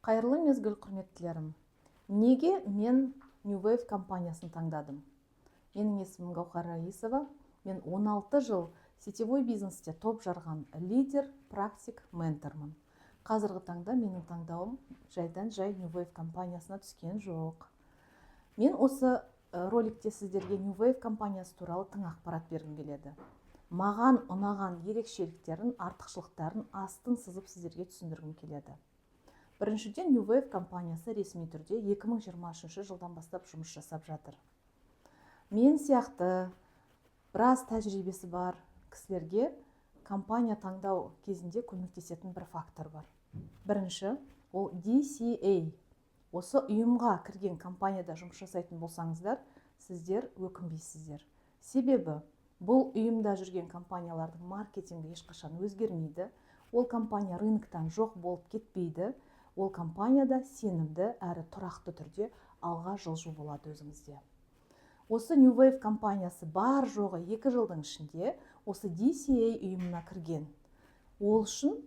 Қайырлы мезгіл құрметтілерім. Неге мен New Wave компаниясын таңдадым? Менің есімім Гаухар Раисова. Мен 16 жыл сетевой бизнесте топ жарған лидер, практик, ментормын. Қазіргі таңда менің таңдауым жайдан жай New Wave компаниясына түскен жоқ. Мен осы роликте сіздерге New Wave компаниясы туралы тың ақпарат бергім келеді. Маған ұнаған ерекшеліктерін, артықшылықтарын астын сызып сіздерге түсіндіргім келеді. Біріншіден, New Wave компаниясы ресми түрде 2023 жылдан бастап жұмыс жасап жатыр. Мен сияқты біраз тәжірибесі бар кісілерге компания таңдау кезінде көмектесетін бір фактор бар. Бірінші, ол DCA. Осы ұйымға кірген компанияда жұмыс жасайтын болсаңыздар, сіздер өкінбейсіздер. Себебі, бұл ұйымда жүрген компаниялардың маркетингі ешқашан өзгермейді. Ол компания рыноктан жоқ болып кетпейді. Ол компанияда сенімді әрі тұрақты түрде алға жылжу болады өзіңізде. Осы New Wave компаниясы бар жоғы 2 жылдың ішінде осы DCA ұйымына кірген. Ол үшін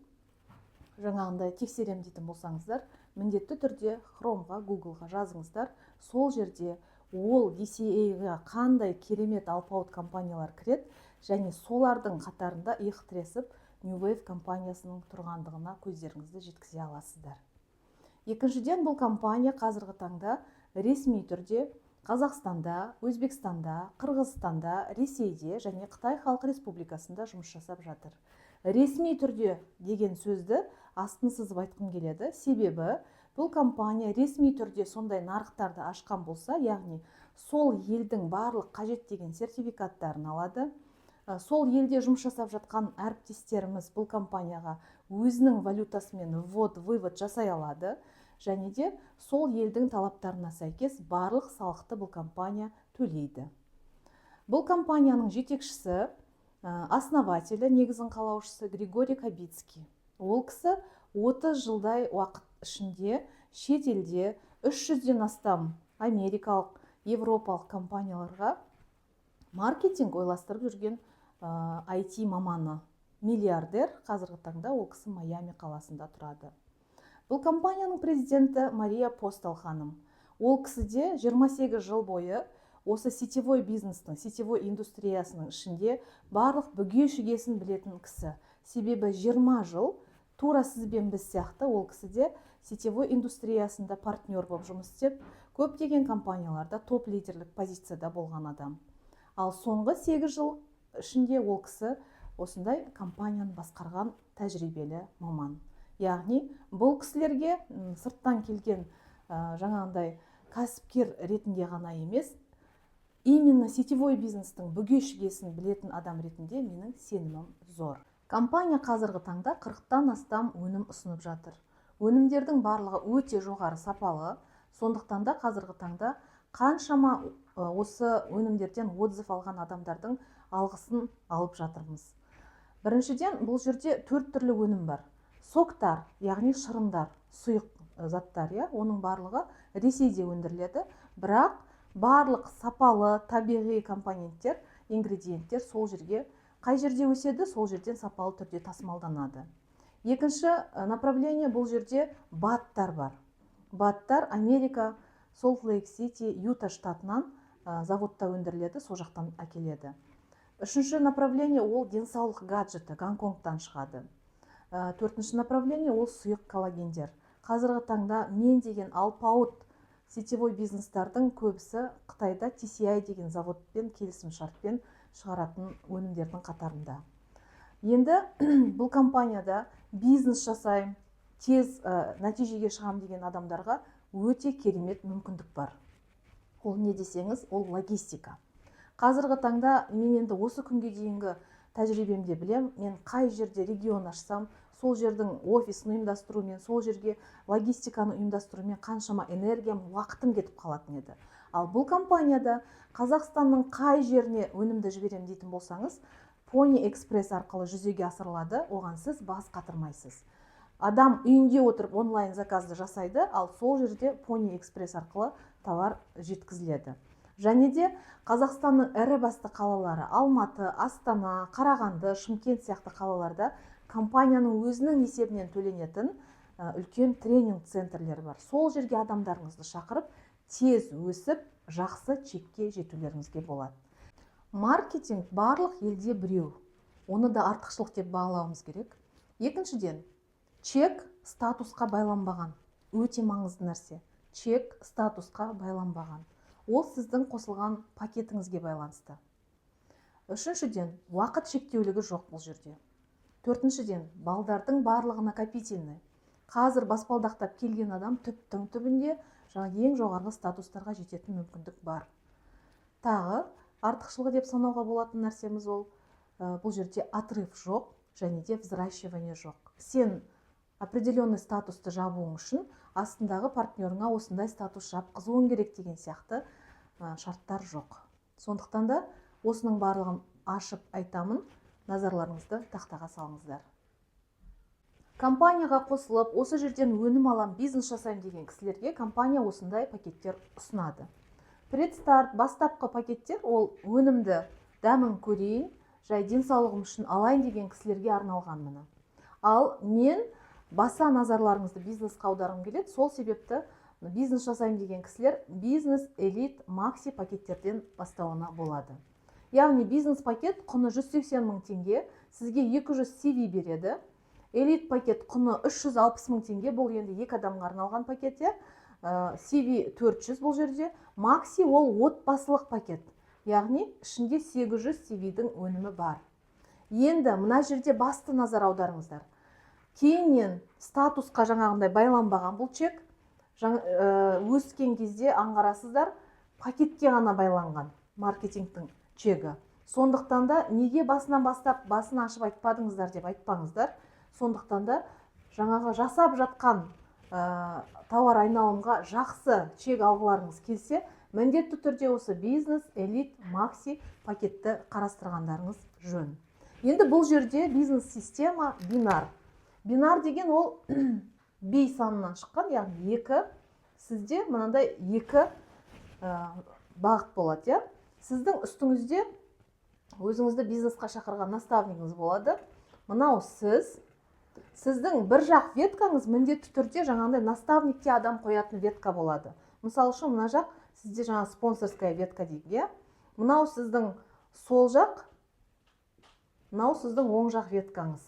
жаңағындай тексерем дейтін болсаңыздар, міндетті түрде Chromeға, Googleға жазыңыздар. Сол жерде ол DCA-ға қандай керемет алпауыт компаниялар кіреді, және солардың қатарында иық тіресіп New Wave компаниясының тұрғандығына көздеріңізді жеткізе аласыздар. Екіншіден, бұл компания қазіргі таңда ресми түрде Қазақстанда, Өзбекстанда, Қырғызстанда, Ресейде және Қытай Халық Республикасында жұмыс жасап жатыр. Ресми түрде деген сөзді астын сызып айтқым келеді. Себебі, бұл компания ресми түрде сондай нарықтарды ашқан болса, яғни сол елдің барлық қажет деген сертификаттарын алады. Сол елде жұмыс жасап жатқан әріптестеріміз бұл компанияға өзінің валютасымен ввод-вывод жасай алады. Және де сол елдің талаптарына сәйкес барлық салықты бұл компания төлейді. Бұл компанияның жетекшісі, основателі, негізін қалаушысы Григорий Кабицкий. Ол кісі 30 жылдай уақыт ішінде шетелде 300-ден астам америкалық, европалық компанияларға маркетинг ойластырып жүрген IT маманы, миллиардер. Қазіргі таңда ол кісі Майами қаласында тұрады. Бұл компанияның президенті Мария Постол ханым. Ол кісіде 28 жыл бойы осы сетевой бизнестің, сетевой индустриясының ішінде барлық бүге-шүгесін білетін кісі. Себебі 20 жыл тура сізбен біз сияқты ол кісіде сетевой индустриясында партнер болып жұмыс істеп, көптеген компанияларда топ лидерлік позицияда болған адам. Ал соңғы 8 жыл ішінде ол кісі осындай компанияны басқарған тәжірибелі маман. Яғни, бұл кісілерге сырттан келген жаңағындай кәсіпкер ретінде ғана емес, именно сетевой бизнестің бүге-шүгесін білетін адам ретінде менің сенімім зор. Компания қазіргі таңда 40-тан астам өнім ұсынып жатыр. Өнімдердің барлығы өте жоғары сапалы, сондықтан да қазіргі таңда қаншама осы өнімдерден отзыв алған адамдардың алғысын алып жатырмыз. Біріншіден, бұл жерде 4 түрлі өнім бар. Соктар, яғни шырындар, сұйық заттар, оның барлығы Ресейде өндіріледі, бірақ барлық сапалы табиғи компоненттер, ингредиенттер сол жерге, қай жерде өседі, сол жерден сапалы түрде тасымалданады. Екінші направление бұл жерде баттар бар. Баттар Америка, Солт-Лейк Сити, Юта штатынан заводта өндіріледі, сол жақтан әкеледі. Үшінші направление ол денсаулық гаджеті, Гонконгтан шығады. Төртінші направление ол сұйық коллагендер. Қазіргі таңда мен деген алпауыт сетевой бизнестардың көбісі Қытайда TCI деген заводпен келісім шартпен шығаратын өнімдердің қатарында. Енді бұл компанияда бизнес жасайым, тез нәтижеге шығам деген адамдарға өте керемет мүмкіндік бар. Ол не десеңіз, ол логистика. Қазіргі таңда мен енді осы күнге дейінгі тәжірибемде білем, мен қай жерде регион ашсам, сол жердің офисын ұйымдастырумен, сол жерге логистиканы ұйымдастырумен қаншама энергиям, уақытым кетіп қалатын еді. Ал бұл компанияда Қазақстанның қай жеріне өнімді жіберем дейтін болсаңыз, Pony Express арқылы жүзеге асырылады, оған сіз бас қатырмайсыз. Адам үйінде отырып онлайн заказды жасайды, ал сол жерде Pony Express арқылы товар жеткізіледі. Және де Қазақстанның ірі басты қалалары Алматы, Астана, Қарағанды, Шымкент сияқты қалаларда компанияның өзінің есебінен төленетін үлкен тренинг центрлері бар. Сол жерге адамдарыңызды шақырып, тез өсіп, жақсы чекке жетулеріңізге болады. Маркетинг барлық елде біреу. Оны да артықшылық деп бағалауымыз керек. Екіншіден, чек статусқа байланбаған. Өте маңызды нәрсе. Чек статусқа байланбаған. Ол сіздің қосылған пакетіңізге байланысты. Үшіншіден, уақыт шектеулігі жоқ бұл жерде. Төртіншіден, балдардың барлығы накопительный. Қазір баспалдақтап келген адам түптің түбінде ең жоғарғы статустарға жететін мүмкіндік бар. Тағы артықшылығы деп санауға болатын нәрсеміз ол, бұл жерде отрыв жоқ және де взращивание жоқ. Сен определенный статусты жабуың үшін астындағы партнерыңа осындай статус жапқызуың керек деген сияқты шарттар жоқ. Сондықтан да осының барлығын ашып айтамын, назарларыңызды тақтаға салыңыздар. Компанияға қосылып, осы жерден өнім алам, бизнес жасайым деген кісілерге компания осындай пакеттер ұсынады. Предстарт, бастапқы пакеттер ол өнімді дәмін көрейін, жай денсаулығым үшін алайын деген кісілерге арналған мына. Ал мен баса назарларыңызды бизнесқа аударғым келеді, сол себепті бизнес жасайым деген кісілер бизнес, элит, макси пакеттерден бастауына болады. Яғни бизнес пакет құны 180 000 теңге, сізге 200 CV береді. Элит пакет құны 360 000 теңге, бұл енді 2 адамға арналған пакет, CV 400 бұл жерде. Макси ол отбасылық пакет, яғни ішінде 800 CV-дің өнімі бар. Енді мына жерде басты назар аударыңыздар. Кейіннен статусқа жаңағындай байланбаған бұл чек, өскен кезде аңғарасыздар, пакетке ғана байланған маркетингтің чегі. Сондықтан да неге басынан бастап басын ашып айтпадыңыздар деп айтпаңыздар. Сондықтан да жаңағы жасап жатқан тауар айналымға жақсы чек алғыларыңыз келсе, міндетті түрде осы бизнес, элит, макси пакетті қарастырғандарыңыз жөн. Енді бұл жерде бизнес система бинар. Бинар деген ол бей санынан шыққан, яғни 2, сізде мынандай 2 бағыт болады. Сіздің үстіңізде өзіңізді бизнесқа шақырған наставнигіңіз болады. Мынау сіздің бір жақ веткаңыз міндетті түрде жаңағындай наставникке адам қоятын ветка болады. Мысалы үшін мына жақ сізде жаңа спонсорская ветка дейді. Мынау сіздің сол жақ, мынау сіздің оң жақ веткаңыз.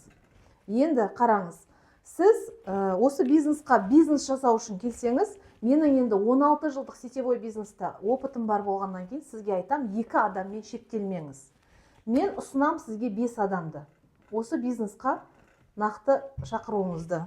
Енді қараңыз, сіз осы бизнесқа бизнес жасау үшін келсеңіз, менің енді 16 жылдық сетевой бизнеста опытым бар болғаннан кейін сізге айтам, 2 адаммен шектелмеңіз. Мен ұсынам сізге 5 адамды. Осы бизнесқа нақты шақыруыңызды.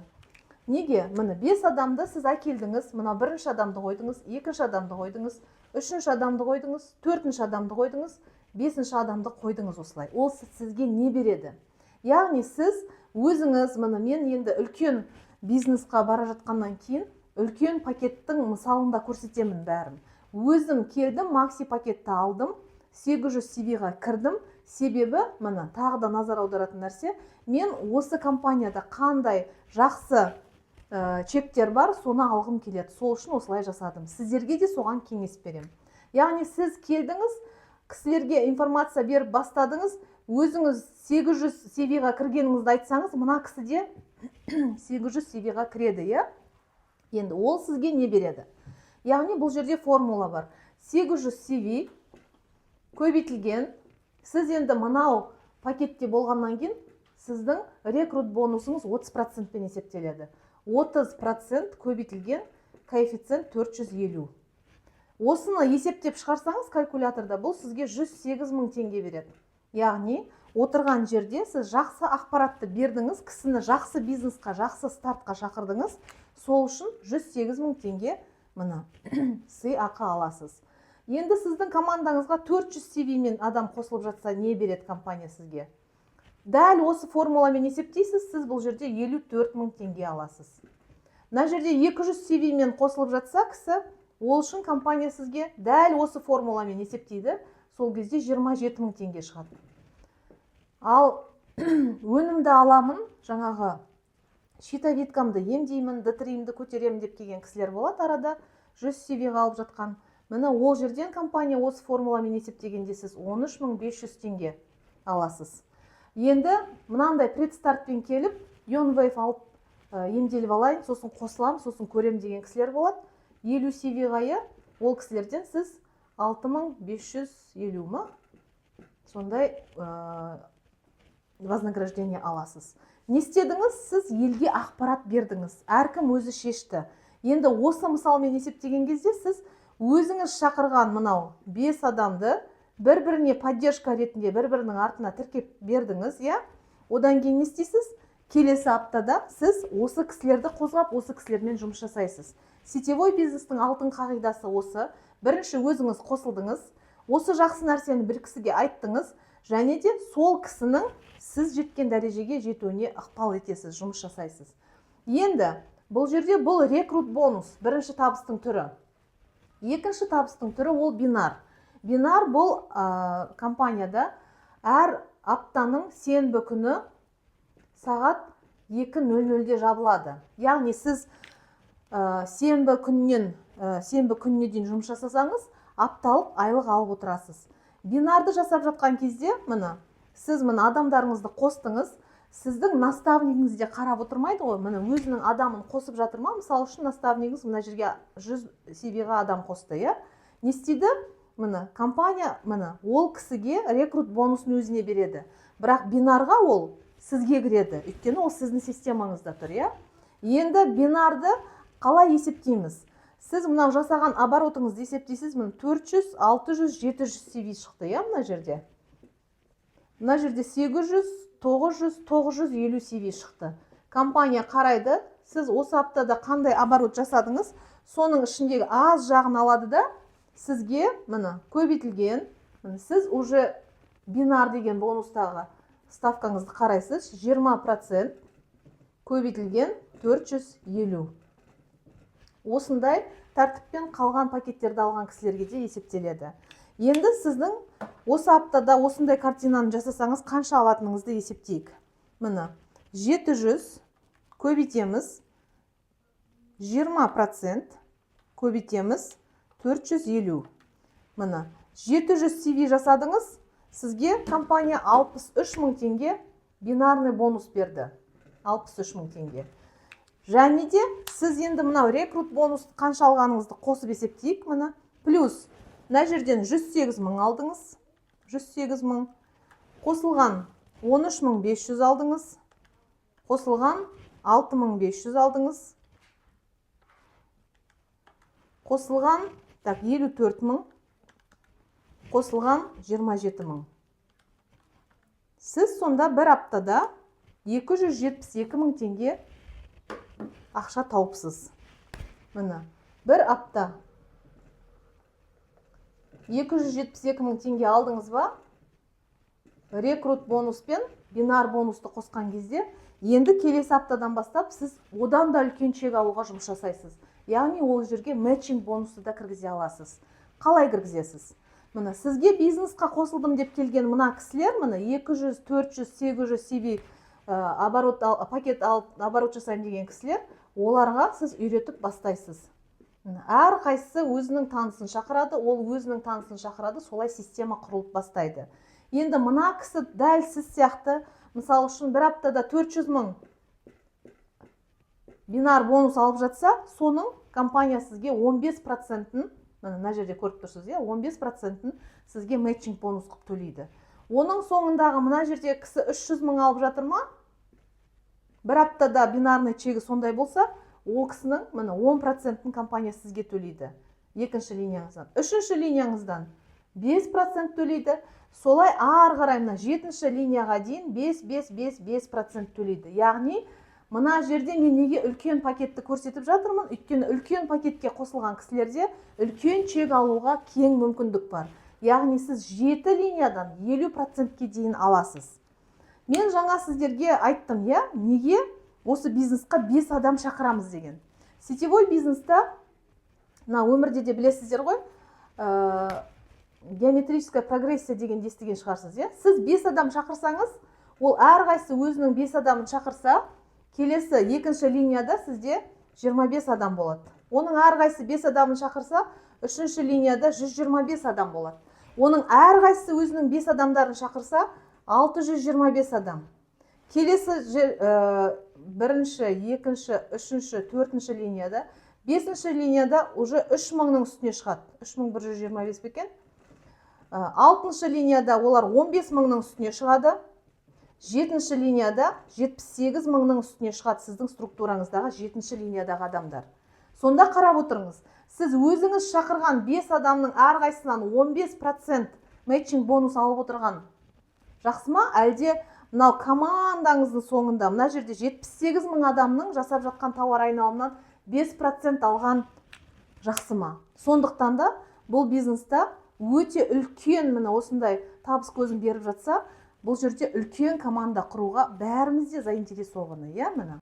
Неге? Міне 5 адамды сіз әкелдіңіз, мына бірінші адамды қойдыңыз, екінші адамды қойдыңыз, үшінші адамды қойдыңыз, төртінші адамды қойдыңыз, бесінші адамды қойдыңыз осылай. Ол сізге не береді? Яғни сіз өзіңіз, мен енді үлкен бизнесқа бара жатқаннан кейін үлкен пакеттің мысалында көрсетемін бәрін. Өзім келдім, макси пакетті алдым, 800 CV-ға кірдім. Себебі, тағы да назар аударатын нәрсе, мен осы компанияда қандай жақсы чектер бар, соны алғым келеді. Сол үшін осылай жасадым. Сіздерге де соған кеңес берем. Яғни сіз келдіңіз, кісілерге информация беріп бастадыңыз, өзіңіз 800 CV-ға кіргеніңізді айтсаңыз, мына кісі де 800 CV-ға кіреді. Енді ол сізге не береді? Яғни бұл жерде формула бар. 800 CV көбейтілген. Сіз енді мынау пакетте болғаннан кейін сіздің рекрут бонусыңыз 30% есептеледі. 30% көбейтілген коэффициент 450. Осыны есептеп шығарсаңыз калькуляторда, бұл сізге 108 000 теңге береді. Яғни отырған жерде сіз жақсы ақпаратты бердіңіз, кісіні жақсы бизнесқа, жақсы стартқа шақырдыңыз, сол үшін 108 000 теңге сый ақы аласыз. Енді сіздің командаңызға 400 CV-мен адам қосылып жатса, не береді компания сізге? Дәл осы формуламен есептейсіз, сіз бұл жерде 54 000 теңге аласыз. Мына жерде 200 CV-мен қосылып жатса кісі, ол үшін компания сізге дәл осы формуламен есептейді, сол кезде 27 000 теңге шығады. Ал өнімді аламын, жаңағы щитовидкамды емдеймін, D3-имді көтеремін деп келген кісілер болады арада, 100 CV-ға алып жатқан. Міне ол жерден компания осы формуламен есептегенде сіз 13 500 теңге аласыз. Енді мынандай предстартпен келіп, Ionwave алып емделіп алайын, сосын қосылам, сосын көрем деген кісілер болады. 50 CV-ға ол кісілерден сіз 6550 ма сондай вознаграждение аласыз. Не істедіңіз? Сіз елге ақпарат бердіңіз. Әркім өзі шешті. Енді осы мысалмен есептеген кезде сіз өзіңіз шақырған мынау 5 адамды бір-біріне поддержка ретінде бір-бірінің артына тіркеп бердіңіз, я? Одан кейін не істейсіз? Келесі аптада сіз осы кісілерді қозғап, осы кісілермен жұмыс жасайсыз. Сетевой бизнестің алтын қағидасы осы. Бірінші өзіңіз қосылдыңыз, осы жақсы нәрсені бір кісіге айттыңыз, және де сол кісінің сіз жеткен дәрежеге жетуіне ықпал етесіз, жұмыс жасайсыз. Енді бұл жерде бұл рекрут бонус, бірінші табыстың түрі. Екінші табыстың түрі ол бинар. Бинар бұл компанияда әр аптаның сенбі күні сағат 2:00-де жабылады. Яғни сіз сенбі күніне дейін жұмыс жасасаңыз, апталық айлық алып отырасыз. Бинарды жасап жатқан кезде, сіз адамдарыңызды қостыңыз, сіздің наставнигіңізде қарап отырмайды ғой, өзінің адамын қосып жатыр ма? Мысалы үшін наставнигіңіз мына жерге 100 CV-ға адам қосты, я? Не істейді? Компания ол кісіге рекрут бонусын өзіне береді. Бірақ бинарға ол сізге кіреді, өйткені ол сіздің системаңызда тұр, я? Енді бинарды қалай есептейміз? Сіз мынау жасаған оборотыңызды есептейсіз, 400, 600, 700 CV шықты, я, мына жерде? Мына жерде 800, 900, 950 CV шықты. Компания қарайды, сіз осы аптада қандай оборот жасадыңыз, соның ішіндегі аз жағын алады да, сізге көбейтілген, сіз уже бинар деген бонустағы ставкаңызды қарайсыз, 20% көбейтілген 450. Осындай тәртіппен қалған пакеттерді алған кісілерге де есептеледі. Енді сіздің осы аптада осындай картинаны жасасаңыз, қанша алатыныңызды есептейік. 700 көбейтеміз, 20% көбейтеміз, 450. 700 CV жасадыңыз, сізге компания 63 мың теңге бинарный бонус берді. 63 мың теңге. Және де сіз енді мынау рекрут бонус қанша алғаныңызды қосып есептейік, плюс мына жерден 108 мың алдыңыз, 108 мың, қосылған 13.500 алдыңыз, қосылған 6.500 алдыңыз, қосылған 54 мың, қосылған 27 мың. Сіз сонда бір аптада 272 мың теңге ақша тауыпсыз. Бір апта 272 мың теңге алдыңыз ба? Рекрут бонус пен бинар бонусты қосқан кезде, енді келесі аптадан бастап сіз одан да үлкен чек алуға жұмыс жасайсыз. Яғни ол жерге матчинг бонусты да кіргізе аласыз. Қалай кіргізесіз? Сізге бизнесқа қосылдым деп келген мына кісілер, 200, 400, 800 CV пакет алып, оборот жасайын деген кісілер, оларға сіз үйретіп бастайсыз. Әр қайсысы өзінің танысын шақырады, ол өзінің танысын шақырады, солай система құрылып бастайды. Енді мына кісі дәл сіз сияқты, мысалы үшін бір аптада 400 мың бинар бонус алып жатса, соның компания сізге 15%-ін, мына жерде көріп тұрсыз, 15%-ін сізге матчинг бонус қып төлейді. Оның соңындағы мына жерде кісі 300 мың алып жатыр ма? Бір аптада бинарный чегі сондай болса, ол кісінің 10%-ін компания сізге төлейді. Екінші линияңыздан. Үшінші линияңыздан 5% төлейді. Солай ары қарай 7-ші линияға дейін 5% төлейді. Яғни, мына жерде мен неге үлкен пакетті көрсетіп жатырмын? Өйткені үлкен пакетке қосылған кісілерде үлкен чек алуға кең мүмкіндік бар. Яғни сіз 7 линиядан 50%-ке дейін аласыз. Мен жаңа сіздерге айттым, неге осы бизнесқа 5 адам шақырамыз деген. Сетевой бизнеста, өмірде де білесіздер ғой, геометрическая прогрессия деген естіген шығарсыз. Сіз 5 адам шақырсаңыз, ол әрқайсысы өзінің 5 адамын шақырса, келесі екінші линияда сізде 25 адам болады. Оның әрқайсысы 5 адамын шақырса, үшінші линияда 125 адам болады. Оның әрқайсысы өзінің 5 адамдарын шақырса, 625 адам. келесі бірінші, екінші, үшінші, төртінші линияда, бесінші линияда уже 3000-ның үстіне шығады. 3125 бекен. Алтыншы линияда олар 15000-ның үстіне шығады. Жетінші линияда 78000-ның үстіне шығады сіздің структураңыздағы жетінші линиядағы адамдар. Сонда қарап отырыңыз. Сіз өзіңіз шақырған 5 адамның әрқайсынан 15% матчинг бонус алып отырған жақсы ма? Әлде мынау командаңыздың соңында мына жерде 78000 адамның жасап жатқан тауар айналымынан 5% алған жақсы ма? Сондықтан да бұл бизнеста өте үлкен мына осындай табыс көзін беріп жатса, бұл жерде үлкен команда құруға бәріміз де заинтересованы, иә, міне.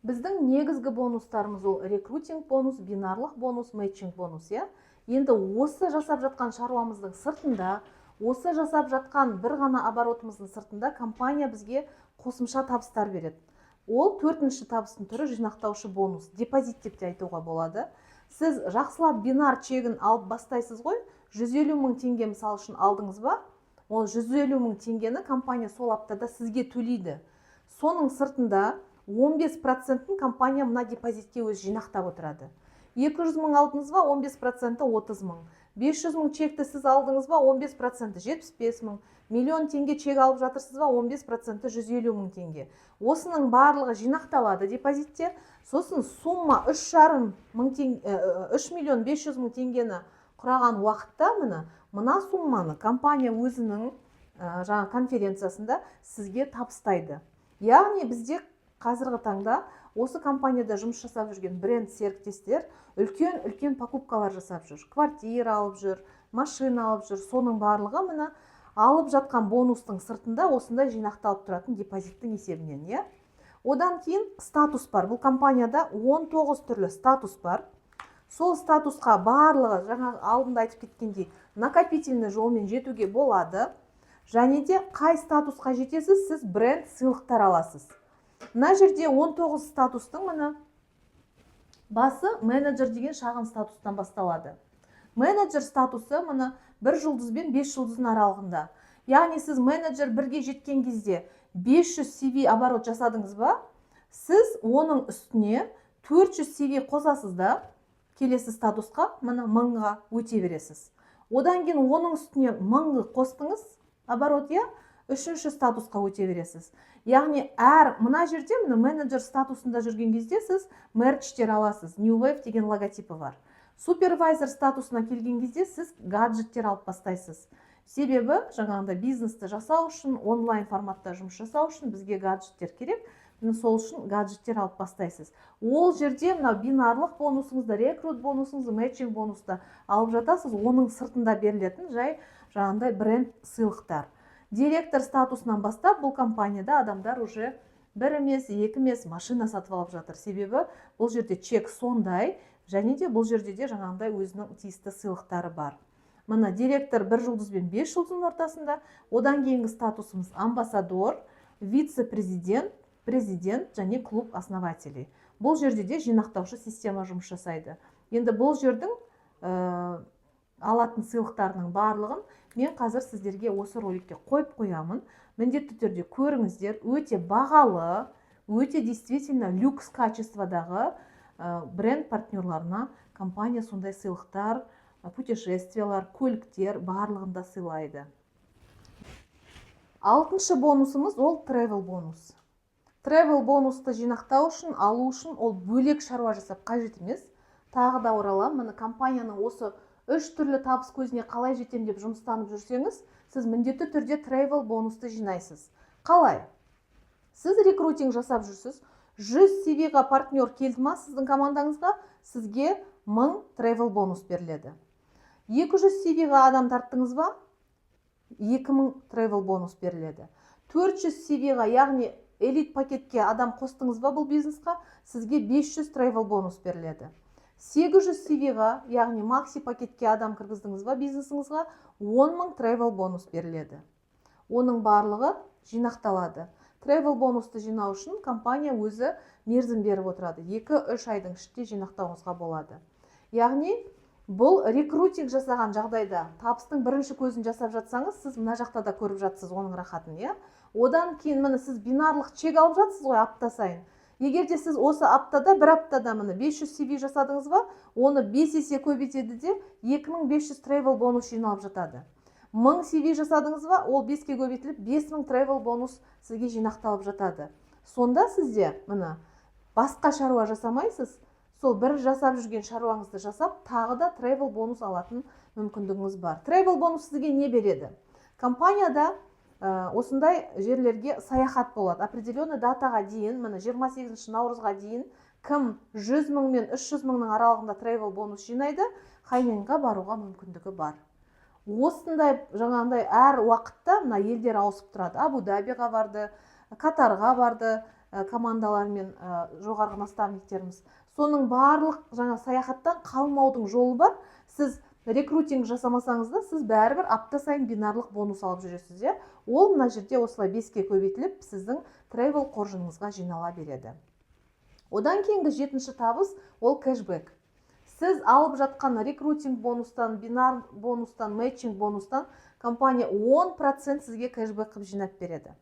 Біздің негізгі бонустарымыз ол рекрутинг бонус, бинарлық бонус, матчинг бонус, иә. Енді осы жасап жатқан шаруамыздың сыртында, осы жасап жатқан бір ғана оборотымыздың сыртында компания бізге қосымша табыстар береді. Ол төртінші табыстың түрі жинақтаушы бонус, депозит деп те айтуға болады. Сіз жақсылап бинар чегін алып бастайсыз ғой, 150.000 теңге мысал үшін алдыңыз ба? Ол 150.000 теңгені компания сол аптада сізге төлейді. Соның сыртында 15%-ін компания мына депозитке өз жинақтап отырады. 200.000 алдыңыз ба, 15%-і 30.000. 500.000 чекті сіз алдыңыз ба, 15%-і 75.000. Миллион теңге чек алып жатырсыз ба, 15%-і 150.000 теңге. Осының барлығы жинақталады депозитте. Сосын сумма 3 миллион 500.000 теңгені құраған уақытта мына сумманы компания өзінің жаңа конференциясында сізге табыстайды. Яғни бізде қазіргі таңда осы компанияда жұмыс жасап жүрген бренд серіктестер үлкен покупкалар жасап жүр. Квартира алып жүр, машина алып жүр. Соның барлығы мына алып жатқан бонустың сыртында осындай жинақталып тұратын депозиттің есебінен, иә. Одан кейін статус бар. Бұл компанияда 19 түрлі статус бар. Сол статусқа барлығы жаңа алдында айтып кеткендей накопительный жолмен жетуге болады. Және де қай статусқа жетесіз, сіз бренд сыйлықтар аласыз. Мына жерде 19 статустың басы менеджер деген шағын статустан басталады. Менеджер статусы 1 жұлдыз бен 5 жұлдыздың аралығында. Яғни сіз менеджер бірге жеткен кезде 500 CV оборот жасадыңыз ба, сіз оның үстіне 400 CV қосасыз да, келесі статусқа 1000-ға өте бересіз. Одан кейін оның үстіне 1000-ға қостыңыз, оборот, иә, үшінші статусқа өте бересіз. Яғни мына жерде менеджер статусында жүрген кезде сіз мерчтер аласыз. New Wave деген логотипі бар. Супервайзер статусына келген кезде сіз гаджеттер алып бастайсыз. Себебі жаңағында бизнесті жасау үшін, онлайн форматта жұмыс жасау үшін бізге гаджеттер керек. Сол үшін гаджеттер алып бастайсыз. Ол жерде бинарлық бонусыңызды, рекрут бонусыңызды, матчинг бонусты алып жатасыз. Оның сыртында берілетін жаңағындай бренд сыйлықтар. Директор статусынан бастап бұл компанияда адамдар уже 1 емес, 2 емес машина сатып алып жатыр. Себебі бұл жерде чек сондай, және де бұл жерде де жаңағындай өзінің тиісті сыйлықтары бар. Мына директор 1 жұлдыз бен 5 жұлдыздың ортасында, одан кейінгі статусымыз амбассадор, вице-президент, президент және клуб основателей. Бұл жерде де жинақтаушы система жұмыс жасайды. Енді бұл жердің алатын сыйлықтарының барлығын мен қазір сіздерге осы роликте қойып қоямын. Міндетті түрде көріңіздер, өте бағалы, өте действительно люкс качестводағы бренд партнерларына компания сондай сыйлықтар, путешествиялар, көліктер барлығында сыйлайды. Алтыншы бонусымыз ол travel бонус. Travel бонусты жинақтау үшін, алу үшін ол бөлек шаруа жасап қажет емес. Тағы да оралам, мына компанияның осы 3 түрлі табыс көзіне қалай жетем деп жұмыстанып жүрсеңіз, сіз міндетті түрде travel бонусты жинайсыз. Қалай? Сіз рекрутинг жасап жүрсіз, 100 CV-ға партнер келді ма сіздің командаңызға, сізге 1000 travel бонус беріледі. 200 CV-ға адам тарттыңыз ба, 2000 travel бонус беріледі. 400 CV-ға, яғни элит пакетке адам қостыңыз ба бұл бизнесқа, сізге 500 travel бонус беріледі. 800 CV-ға, яғни макси пакетке адам кіргіздіңіз ба бизнесіңізға, 10.000 travel бонус беріледі. Оның барлығы жинақталады. Travel бонусты жинау үшін компания өзі мерзім беріп отырады. 2-3 айдың ішінде жинақтауыңызға болады. Яғни бұл рекрутинг жасаған жағдайда табыстың бірінші көзін жасап жатсаңыз, сіз мына жақта да көріп жатсыз оның рахатын, иә? Одан кейін міне сіз бинарлық чек алып жатсыз ғой апта сайын. Егер де сіз осы аптада, бір аптада міне 500 CV жасадыңыз ба, оны 5 есе көбейтеді де 2500 travel бонус жиналып жатады. 1000 CV жасадыңыз ба, ол 5-ке көбейтіліп 5000 travel бонус сізге жинақталып жатады. Сонда сізде міне басқа шаруа жасамайсыз, сол бір жасап жүрген шаруаңызды жасап, тағы да travel бонус алатын мүмкіндігіңіз бар. Travel бонус сізге не береді? Компанияда осындай жерлерге саяхат болады. Определенный датаға дейін, міне 28 наурызға дейін кім 100 000 мен 300 000-ның аралығында travel бонус жинайды, Хайненға баруға мүмкіндігі бар. Осындай жаңағындай әр уақытта мына елдер ауысып тұрады. Абу-Дабиға барды, Катарға барды командалармен жоғарғы наставниктеріміз. Соның барлық жаңа саяхаттан қалмаудың жолы бар. Сіз рекрутинг жасамасаңыз да, сіз бәрібір апта сайын бинарлық бонус алып жүресіз. Ол мына жерде осылай 5-ке көбейтіліп, сіздің travel қоржыныңызға жинала береді. Одан кейінгі 7-ші табыс ол кэшбэк. Сіз алып жатқан рекрутинг бонустан, бинар бонустан, мэтчинг бонустан компания 10% сізге кэшбэк қып жинап береді.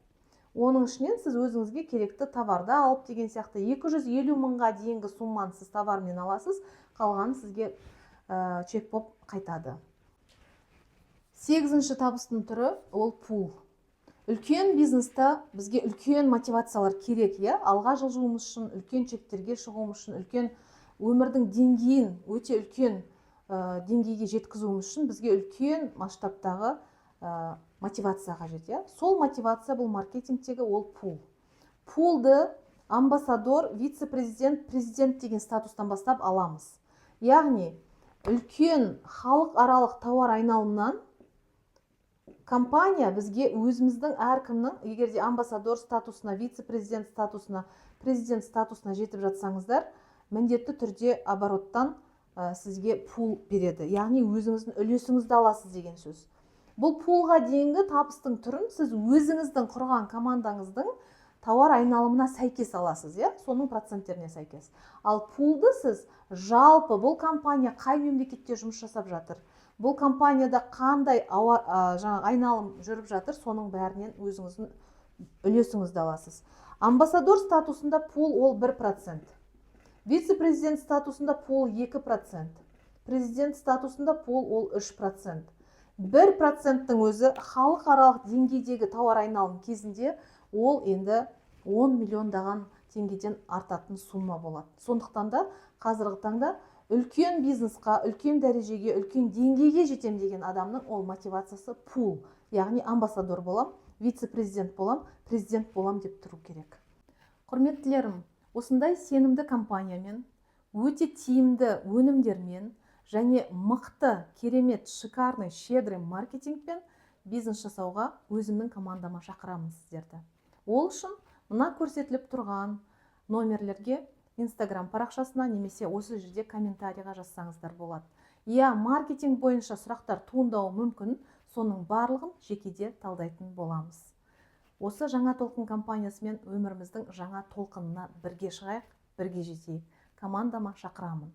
Оның ішінен сіз өзіңізге керекті товарды алып деген сияқты 250 000-ға дейінгі сумманы сіз товармен аласыз, қалғаны сізге чек боп қайтады. 8-ші табыстың түрі ол пул. Үлкен бизнеста бізге үлкен мотивациялар керек, алға жылжуымыз үшін, үлкен чектерге шығуымыз үшін, үлкен өмірдің деңгейін өте үлкен деңгейге жеткізуіміз үшін бізге үлкен масштабтағы мотивация қажет. Сол мотивация бұл маркетингтегі ол пул. Пулды амбассадор, вице-президент, президент деген статустан бастап аламыз. Яғни үлкен халық аралық тауар айналымнан компания бізге өзіміздің әркімнің, егерде амбассадор статусына, вице-президент статусына, президент статусына жетіп жатсаңыздар, міндетті түрде обороттан сізге пул береді. Яғни өзіңіздің үлесіңізді аласыз деген сөз. Бұл пулға дейінгі табыстың түрін сіз өзіңіздің құрған командаңыздың тауар айналымына сәйкес аласыз, соның проценттеріне сәйкес. Ал пулды сіз жалпы бұл компания қай мемлекетте жұмыс жасап жатыр, бұл компанияда қандай айналым жүріп жатыр, соның бәрінен өзіңіздің үлесіңізді аласыз. Амбассадор статусында пул ол 1%, вице-президент статусында пул 2%, президент статусында пул ол 3%. 1%-тің өзі халықаралық деңгейдегі тауар айналым кезінде ол енді 10 миллиондаған теңгеден артатын сумма болады. Сондықтан да қазіргі таңда үлкен бизнесқа, үлкен дәрежеге, үлкен деңгейге жетем деген адамның ол мотивациясы пул. Яғни амбассадор болам, вице-президент болам, президент болам деп тұру керек. Құрметтілерім, осындай сенімді компаниямен, өте тиімді өнімдермен және мықты, керемет, шикарный, щедрый маркетингпен бизнес жасауға өзімнің командама шақырамын сіздерді. Ол үшін мына көрсетіліп тұрған номерлерге Instagram парақшасына немесе осы жерде комментарийға жазсаңыздар болады. Маркетинг бойынша сұрақтар туындауы мүмкін, соның барлығын жекеде талдайтын боламыз. Осы жаңа толқын компаниясымен өміріміздің жаңа толқынына бірге шығайық, бірге жетейік. Командама шақырамын.